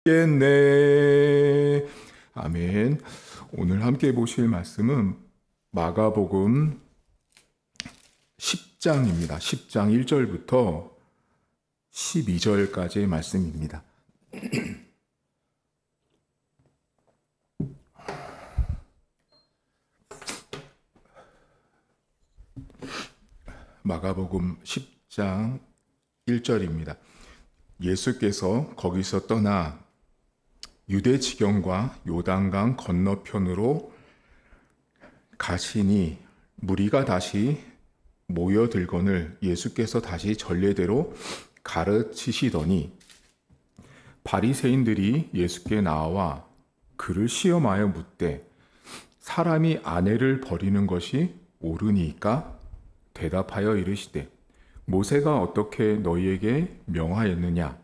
겠네. 아멘. 오늘 함께 보실 말씀은 마가복음 10장입니다. 10장 1절부터 12절까지의 말씀입니다. 마가복음 10장 1절입니다. 예수께서 거기서 떠나 유대 지경과 요단강 건너편으로 가시니 무리가 다시 모여들거늘 예수께서 다시 전례대로 가르치시더니 바리새인들이 예수께 나와 그를 시험하여 묻되 사람이 아내를 버리는 것이 옳으니까 대답하여 이르시되 모세가 어떻게 너희에게 명하였느냐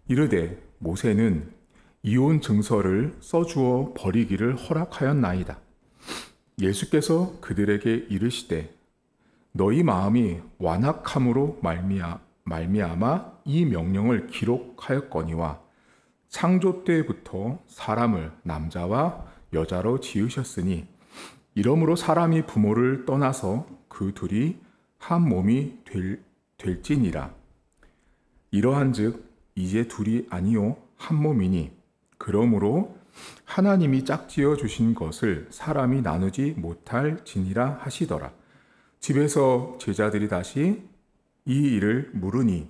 이르되 모세는 이혼 증서를 써주어 버리기를 허락하였나이다. 예수께서 그들에게 이르시되 너희 마음이 완악함으로 말미암아 이 명령을 기록하였거니와 창조 때부터 사람을 남자와 여자로 지으셨으니 이러므로 사람이 부모를 떠나서 그 둘이 한 몸이 될지니라. 이러한즉 이제 둘이 아니요 한 몸이니 그러므로 하나님이 짝지어 주신 것을 사람이 나누지 못할지니라 하시더라. 집에서 제자들이 다시 이 일을 물으니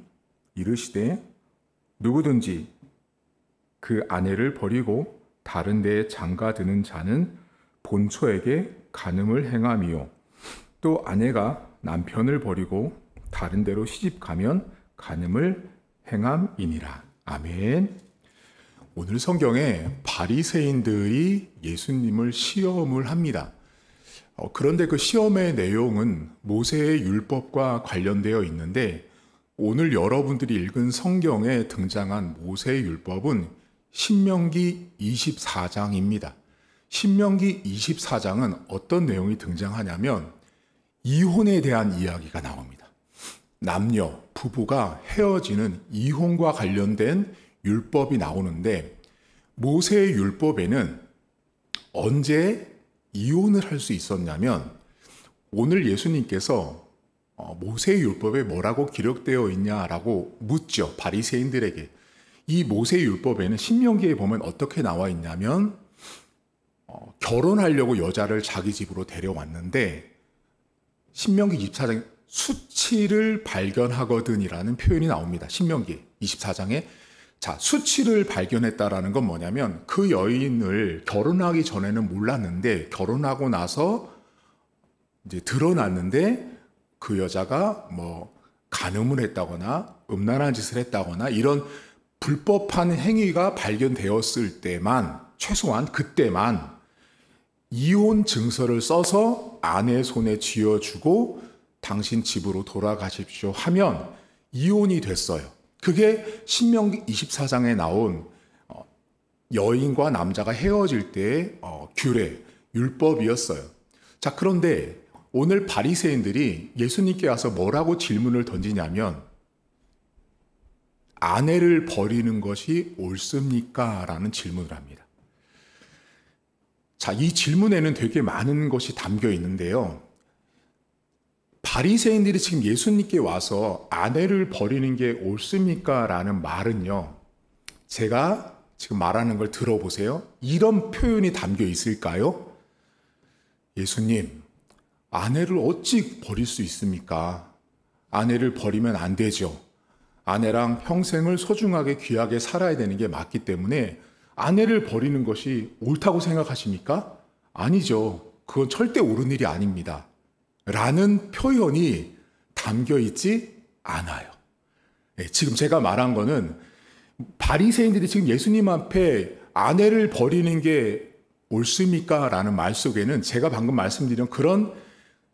이르시되 누구든지 그 아내를 버리고 다른 데에 장가드는 자는 본처에게 간음을 행함이요 또 아내가 남편을 버리고 다른 데로 시집가면 간음을 행함이니라. 아멘. 오늘 성경에 바리새인들이 예수님을 시험을 합니다. 그런데 그 시험의 내용은 모세의 율법과 관련되어 있는데 오늘 여러분들이 읽은 성경에 등장한 모세의 율법은 신명기 24장입니다. 신명기 24장은 어떤 내용이 등장하냐면 이혼에 대한 이야기가 나옵니다. 남녀, 부부가 헤어지는 이혼과 관련된 율법이 나오는데 모세의 율법에는 언제 이혼을 할 수 있었냐면 오늘 예수님께서 모세의 율법에 뭐라고 기록되어 있냐라고 묻죠. 바리새인들에게. 이 모세의 율법에는 신명기에 보면 어떻게 나와 있냐면 결혼하려고 여자를 자기 집으로 데려왔는데 신명기 24장에 수치를 발견하거든이라는 표현이 나옵니다. 신명기 24장에 자, 수치를 발견했다라는 건 뭐냐면 그 여인을 결혼하기 전에는 몰랐는데 결혼하고 나서 이제 드러났는데 그 여자가 뭐 간음을 했다거나 음란한 짓을 했다거나 이런 불법한 행위가 발견되었을 때만 최소한 그때만 이혼 증서를 써서 아내 손에 쥐어주고 당신 집으로 돌아가십시오 하면 이혼이 됐어요. 그게 신명기 24장에 나온 여인과 남자가 헤어질 때의 규례, 율법이었어요. 자, 그런데 오늘 바리새인들이 예수님께 와서 뭐라고 질문을 던지냐면 아내를 버리는 것이 옳습니까? 라는 질문을 합니다. 자, 이 질문에는 되게 많은 것이 담겨 있는데요. 바리새인들이 지금 예수님께 와서 아내를 버리는 게 옳습니까? 라는 말은요. 제가 지금 말하는 걸 들어보세요. 이런 표현이 담겨 있을까요? 예수님, 아내를 어찌 버릴 수 있습니까? 아내를 버리면 안 되죠. 아내랑 평생을 소중하게 귀하게 살아야 되는 게 맞기 때문에 아내를 버리는 것이 옳다고 생각하십니까? 아니죠. 그건 절대 옳은 일이 아닙니다. 라는 표현이 담겨 있지 않아요. 지금 제가 말한 거는 바리새인들이 지금 예수님 앞에 아내를 버리는 게 옳습니까? 라는 말 속에는 제가 방금 말씀드린 그런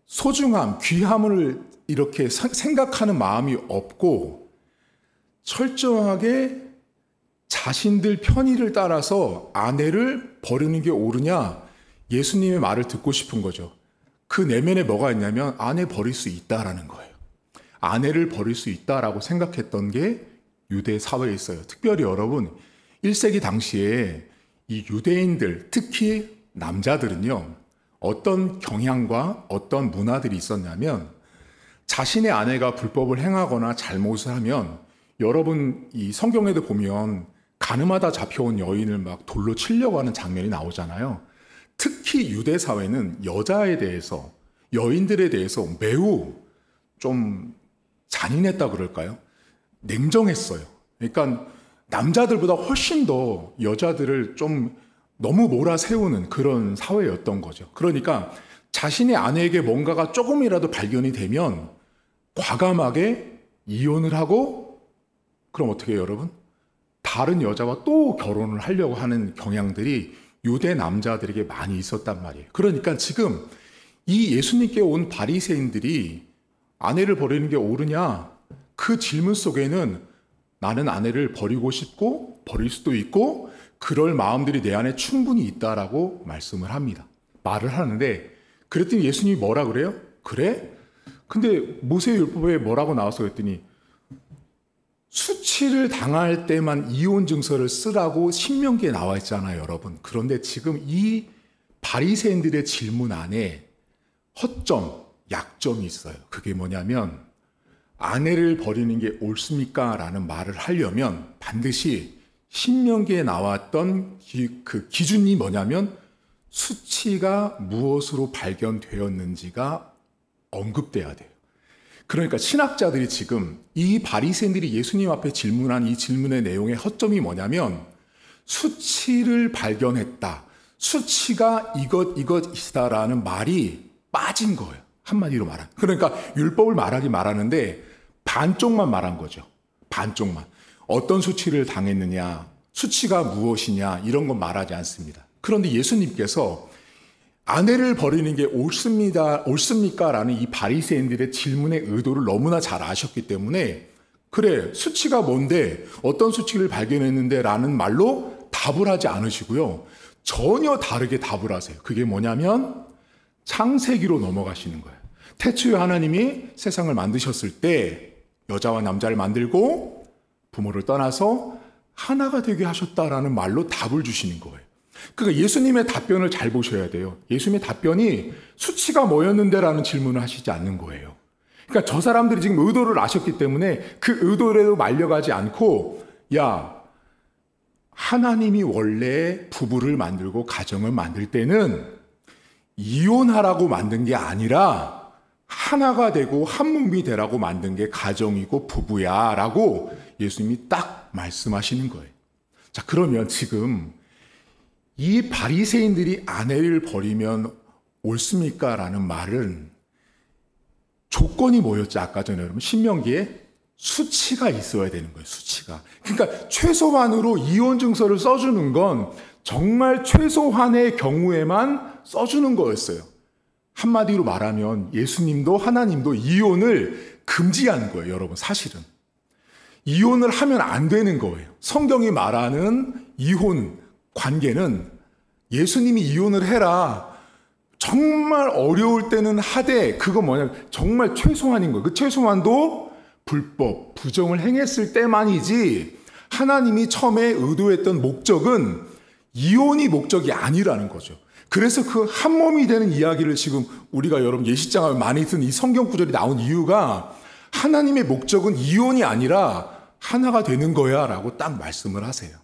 소중함, 귀함을 이렇게 생각하는 마음이 없고 철저하게 자신들 편의를 따라서 아내를 버리는 게 옳으냐? 예수님의 말을 듣고 싶은 거죠. 그 내면에 뭐가 있냐면 아내 버릴 수 있다라는 거예요. 아내를 버릴 수 있다라고 생각했던 게 유대 사회에 있어요. 특별히 여러분, 1세기 당시에 이 유대인들, 특히 남자들은요, 어떤 경향과 어떤 문화들이 있었냐면, 자신의 아내가 불법을 행하거나 잘못을 하면, 여러분 이 성경에도 보면 가늠하다 잡혀온 여인을 막 돌로 치려고 하는 장면이 나오잖아요. 특히 유대 사회는 여자에 대해서, 여인들에 대해서 매우 좀 잔인했다 그럴까요? 냉정했어요. 그러니까 남자들보다 훨씬 더 여자들을 좀 너무 몰아세우는 그런 사회였던 거죠. 그러니까 자신의 아내에게 뭔가가 조금이라도 발견이 되면 과감하게 이혼을 하고, 그럼 어떻게 해요, 여러분? 다른 여자와 또 결혼을 하려고 하는 경향들이 유대 남자들에게 많이 있었단 말이에요. 그러니까 지금 이 예수님께 온 바리새인들이 아내를 버리는 게 옳으냐? 그 질문 속에는 나는 아내를 버리고 싶고 버릴 수도 있고 그럴 마음들이 내 안에 충분히 있다라고 말씀을 합니다. 말을 하는데, 그랬더니 예수님이 뭐라 그래요? 그래? 근데 모세율법에 뭐라고 나왔어 그랬더니 수치를 당할 때만 이혼 증서를 쓰라고 신명기에 나와 있잖아요, 여러분. 그런데 지금 이 바리새인들의 질문 안에 허점, 약점이 있어요. 그게 뭐냐면 아내를 버리는 게 옳습니까? 라는 말을 하려면 반드시 신명기에 나왔던 그 기준이 뭐냐면 수치가 무엇으로 발견되었는지가 언급돼야 돼요. 그러니까 신학자들이 지금 이 바리새인들이 예수님 앞에 질문한 이 질문의 내용의 허점이 뭐냐면 수치를 발견했다. 수치가 이것이다라는 말이 빠진 거예요. 한마디로 말하면. 그러니까 율법을 말하는데 반쪽만 말한 거죠. 반쪽만. 어떤 수치를 당했느냐, 수치가 무엇이냐 이런 건 말하지 않습니다. 그런데 예수님께서 아내를 버리는 게 옳습니까? 라는 이 바리새인들의 질문의 의도를 너무나 잘 아셨기 때문에 그래, 수치가 뭔데, 어떤 수치를 발견했는데 라는 말로 답을 하지 않으시고요. 전혀 다르게 답을 하세요. 그게 뭐냐면 창세기로 넘어가시는 거예요. 태초에 하나님이 세상을 만드셨을 때 여자와 남자를 만들고 부모를 떠나서 하나가 되게 하셨다라는 말로 답을 주시는 거예요. 그러니까 예수님의 답변을 잘 보셔야 돼요. 예수님의 답변이 수치가 뭐였는데라는 질문을 하시지 않는 거예요. 그러니까 저 사람들이 지금 의도를 아셨기 때문에 그 의도에도 말려가지 않고, 야, 하나님이 원래 부부를 만들고 가정을 만들 때는 이혼하라고 만든 게 아니라 하나가 되고 한 몸이 되라고 만든 게 가정이고 부부야 라고 예수님이 딱 말씀하시는 거예요. 자, 그러면 지금 이 바리새인들이 아내를 버리면 옳습니까? 라는 말은 조건이 뭐였죠? 아까 전에 여러분 신명기에 수치가 있어야 되는 거예요. 수치가. 그러니까 최소한으로 이혼 증서를 써주는 건 정말 최소한의 경우에만 써주는 거였어요. 한마디로 말하면 예수님도 하나님도 이혼을 금지하는 거예요. 여러분 사실은. 이혼을 하면 안 되는 거예요. 성경이 말하는 이혼 관계는 예수님이 이혼을 해라. 정말 어려울 때는 하되 그거 뭐냐면 정말 최소한인 거예요. 그 최소한도 불법, 부정을 행했을 때만이지 하나님이 처음에 의도했던 목적은 이혼이 목적이 아니라는 거죠. 그래서 그 한 몸이 되는 이야기를 지금 우리가 여러분 예시장을 많이 쓴 이 성경 구절이 나온 이유가 하나님의 목적은 이혼이 아니라 하나가 되는 거야 라고 딱 말씀을 하세요.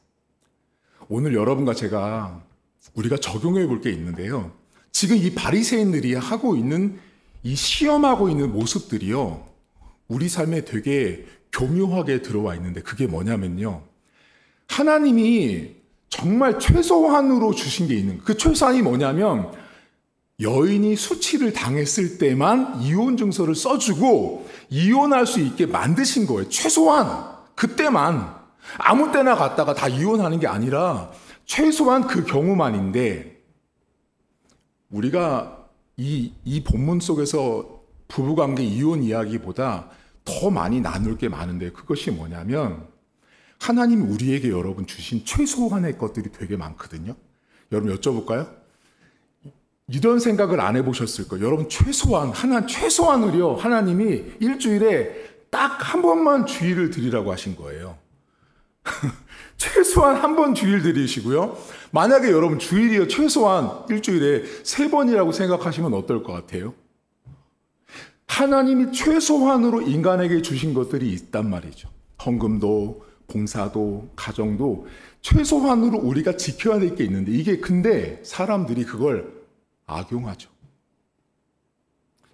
오늘 여러분과 제가 우리가 적용해 볼 게 있는데요. 지금 이 바리새인들이 하고 있는 이 시험하고 있는 모습들이요. 우리 삶에 되게 교묘하게 들어와 있는데 그게 뭐냐면요. 하나님이 정말 최소한으로 주신 게 있는 거예요. 그 최소한이 뭐냐면 여인이 수치를 당했을 때만 이혼 증서를 써주고 이혼할 수 있게 만드신 거예요. 최소한 그때만. 아무 때나 갔다가 다 이혼하는 게 아니라 최소한 그 경우만인데 우리가 이 본문 속에서 부부관계 이혼 이야기보다 더 많이 나눌 게 많은데 그것이 뭐냐면 하나님이 우리에게 여러분 주신 최소한의 것들이 되게 많거든요. 여러분 여쭤볼까요? 이런 생각을 안 해보셨을 거예요. 여러분 최소한을요. 하나님이 일주일에 딱 한 번만 주의를 드리라고 하신 거예요. 최소한 한 번 주일 드리시고요. 만약에 여러분 주일이요 최소한 일주일에 3번이라고 생각하시면 어떨 것 같아요? 하나님이 최소한으로 인간에게 주신 것들이 있단 말이죠. 헌금도, 봉사도, 가정도 최소한으로 우리가 지켜야 될 게 있는데 이게 근데 사람들이 그걸 악용하죠.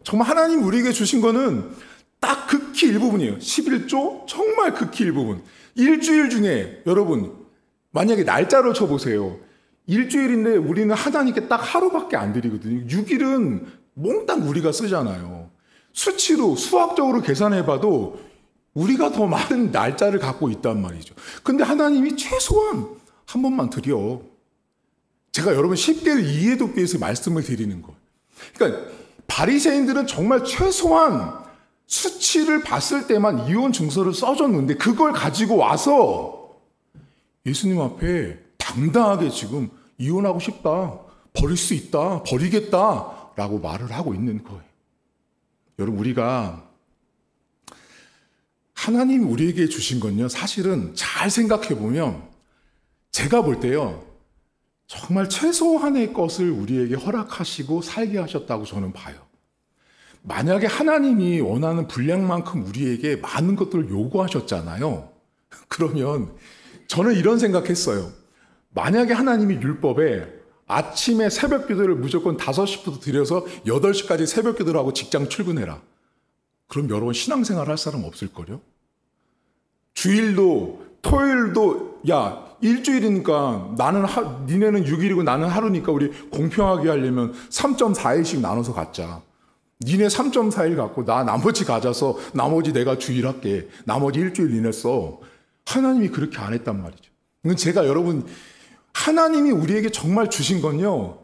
정말 하나님 우리에게 주신 거는 딱 극히 일부분이에요. 11조 정말 극히 일부분. 일주일 중에 여러분 만약에 날짜로 쳐보세요. 일주일인데 우리는 하나님께 딱 하루밖에 안 드리거든요. 6일은 몽땅 우리가 쓰잖아요. 수치로 수학적으로 계산해봐도 우리가 더 많은 날짜를 갖고 있단 말이죠. 근데 하나님이 최소한 한 번만 드려. 제가 여러분 쉽게 이해돕기 위해서 말씀을 드리는 거예요. 그러니까 바리새인들은 정말 최소한 수치를 봤을 때만 이혼 증서를 써줬는데 그걸 가지고 와서 예수님 앞에 당당하게 지금 이혼하고 싶다, 버릴 수 있다, 버리겠다 라고 말을 하고 있는 거예요. 여러분 우리가 하나님이 우리에게 주신 건요 사실은 잘 생각해 보면 제가 볼 때요 정말 최소한의 것을 우리에게 허락하시고 살게 하셨다고 저는 봐요. 만약에 하나님이 원하는 분량만큼 우리에게 많은 것들을 요구하셨잖아요. 그러면 저는 이런 생각했어요. 만약에 하나님이 율법에 아침에 새벽 기도를 무조건 5시부터 드려서 8시까지 새벽 기도를 하고 직장 출근해라. 그럼 여러분 신앙생활 할 사람 없을걸요? 주일도 토요일도 야 일주일이니까 니네는 6일이고 나는 하루니까 우리 공평하게 하려면 3.4일씩 나눠서 갖자. 니네 3.4일 갖고 나 나머지 가져서 나머지 내가 주일 할게. 나머지 일주일 니네 써. 하나님이 그렇게 안 했단 말이죠. 이건 제가 여러분 하나님이 우리에게 정말 주신 건요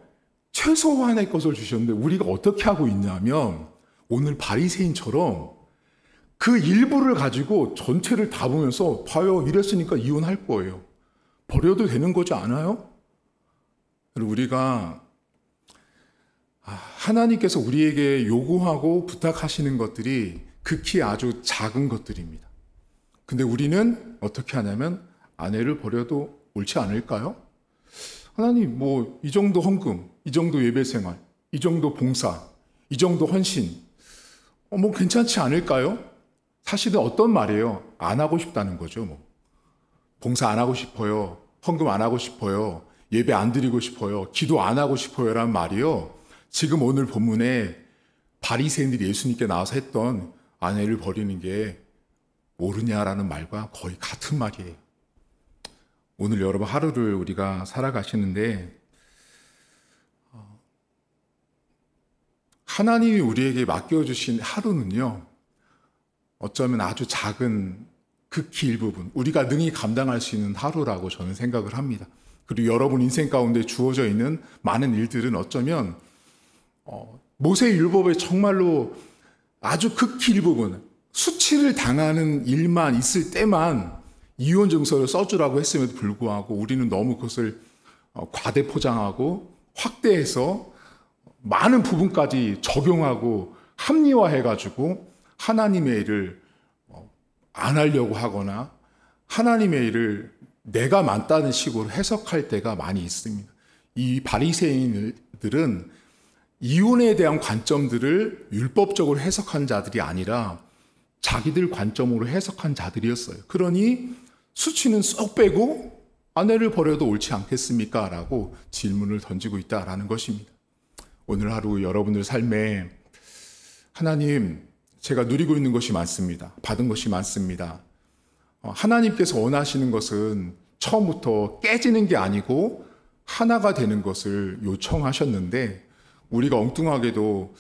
최소한의 것을 주셨는데 우리가 어떻게 하고 있냐면 오늘 바리새인처럼 그 일부를 가지고 전체를 다 보면서 봐요 이랬으니까 이혼할 거예요. 버려도 되는 거지 않아요? 우리가 하나님께서 우리에게 요구하고 부탁하시는 것들이 극히 아주 작은 것들입니다. 근데 우리는 어떻게 하냐면 아내를 버려도 옳지 않을까요? 하나님 이 정도 헌금, 이 정도 예배생활, 이 정도 봉사, 이 정도 헌신 괜찮지 않을까요? 사실은 어떤 말이에요? 안 하고 싶다는 거죠. 봉사 안 하고 싶어요. 헌금 안 하고 싶어요. 예배 안 드리고 싶어요. 기도 안 하고 싶어요. 라는 말이요. 지금 오늘 본문에 바리새인들이 예수님께 나와서 했던 아내를 버리는 게 옳으냐라는 말과 거의 같은 말이에요. 오늘 여러분 하루를 우리가 살아가시는데 하나님이 우리에게 맡겨주신 하루는요. 어쩌면 아주 작은 극히 일부분 우리가 능히 감당할 수 있는 하루라고 저는 생각을 합니다. 그리고 여러분 인생 가운데 주어져 있는 많은 일들은 어쩌면 모세율법에 정말로 아주 극히 일부분 수치를 당하는 일만 있을 때만 이혼 증서를 써주라고 했음에도 불구하고 우리는 너무 그것을 과대 포장하고 확대해서 많은 부분까지 적용하고 합리화해가지고 하나님의 일을 안 하려고 하거나 하나님의 일을 내가 맞다는 식으로 해석할 때가 많이 있습니다. 이 바리새인들은 이혼에 대한 관점들을 율법적으로 해석한 자들이 아니라 자기들 관점으로 해석한 자들이었어요. 그러니 수치는 쏙 빼고 아내를 버려도 옳지 않겠습니까? 라고 질문을 던지고 있다라는 것입니다. 오늘 하루 여러분들 삶에 하나님, 제가 누리고 있는 것이 많습니다. 받은 것이 많습니다. 하나님께서 원하시는 것은 처음부터 깨지는 게 아니고 하나가 되는 것을 요청하셨는데 우리가 엉뚱하게도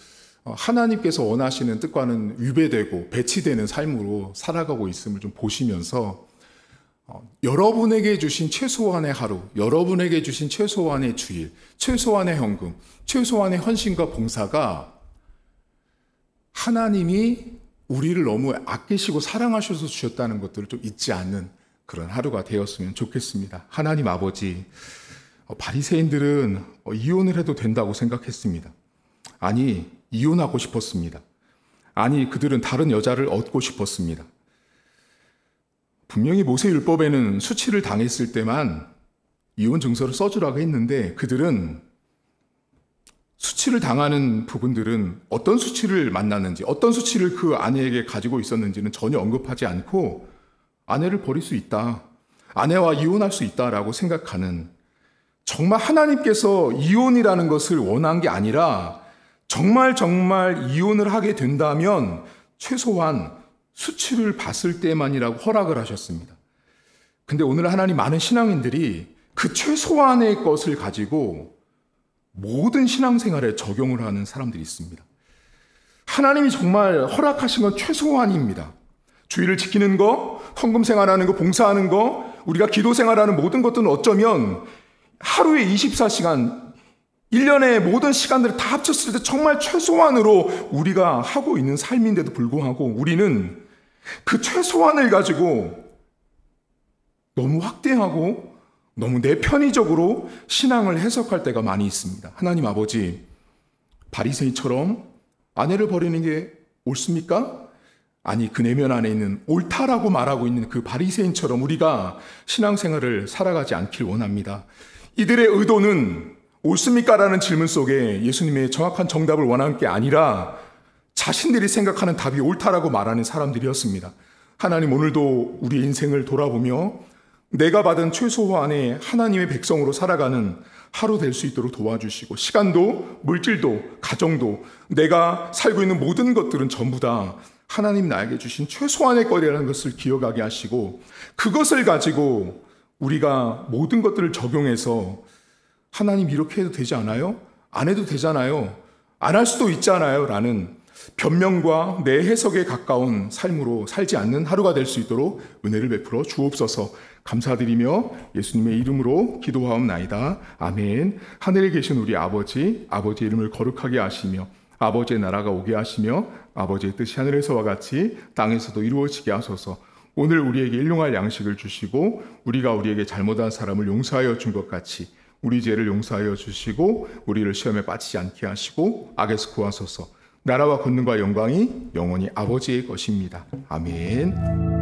하나님께서 원하시는 뜻과는 위배되고 배치되는 삶으로 살아가고 있음을 좀 보시면서 여러분에게 주신 최소한의 하루, 여러분에게 주신 최소한의 주일, 최소한의 헌금, 최소한의 헌신과 봉사가 하나님이 우리를 너무 아끼시고 사랑하셔서 주셨다는 것들을 좀 잊지 않는 그런 하루가 되었으면 좋겠습니다. 하나님 아버지, 바리새인들은 이혼을 해도 된다고 생각했습니다. 아니, 이혼하고 싶었습니다. 아니, 그들은 다른 여자를 얻고 싶었습니다. 분명히 모세율법에는 수치를 당했을 때만 이혼 증서를 써주라고 했는데 그들은 수치를 당하는 부분들은 어떤 수치를 만났는지, 어떤 수치를 그 아내에게 가지고 있었는지는 전혀 언급하지 않고 아내를 버릴 수 있다, 아내와 이혼할 수 있다라고 생각하는, 정말 하나님께서 이혼이라는 것을 원한 게 아니라 정말 이혼을 하게 된다면 최소한 수치를 봤을 때만이라고 허락을 하셨습니다. 근데 오늘 하나님 많은 신앙인들이 그 최소한의 것을 가지고 모든 신앙생활에 적용을 하는 사람들이 있습니다. 하나님이 정말 허락하신 건 최소한입니다. 주의를 지키는 거, 헌금 생활하는 거, 봉사하는 거, 우리가 기도 생활하는 모든 것들은 어쩌면 하루에 24시간, 1년의 모든 시간들을 다 합쳤을 때 정말 최소한으로 우리가 하고 있는 삶인데도 불구하고 우리는 그 최소한을 가지고 너무 확대하고 너무 내 편의적으로 신앙을 해석할 때가 많이 있습니다. 하나님 아버지, 바리새인처럼 아내를 버리는 게 옳습니까? 아니, 그 내면 안에 있는 옳다라고 말하고 있는 그 바리새인처럼 우리가 신앙생활을 살아가지 않길 원합니다. 이들의 의도는 옳습니까? 라는 질문 속에 예수님의 정확한 정답을 원한 게 아니라 자신들이 생각하는 답이 옳다라고 말하는 사람들이었습니다. 하나님, 오늘도 우리 인생을 돌아보며 내가 받은 최소한의 하나님의 백성으로 살아가는 하루 될 수 있도록 도와주시고, 시간도 물질도 가정도 내가 살고 있는 모든 것들은 전부 다 하나님 나에게 주신 최소한의 거리라는 것을 기억하게 하시고, 그것을 가지고 우리가 모든 것들을 적용해서 하나님 이렇게 해도 되지 않아요? 안 해도 되잖아요. 안 할 수도 있잖아요. 라는 변명과 내 해석에 가까운 삶으로 살지 않는 하루가 될 수 있도록 은혜를 베풀어 주옵소서. 감사드리며 예수님의 이름으로 기도하옵나이다. 아멘. 하늘에 계신 우리 아버지, 아버지의 이름을 거룩하게 하시며 아버지의 나라가 오게 하시며 아버지의 뜻이 하늘에서와 같이 땅에서도 이루어지게 하소서. 오늘 우리에게 일용할 양식을 주시고 우리가 우리에게 잘못한 사람을 용서하여 준 것 같이 우리 죄를 용서하여 주시고 우리를 시험에 빠지지 않게 하시고 악에서 구하소서. 나라와 권능과 영광이 영원히 아버지의 것입니다. 아멘.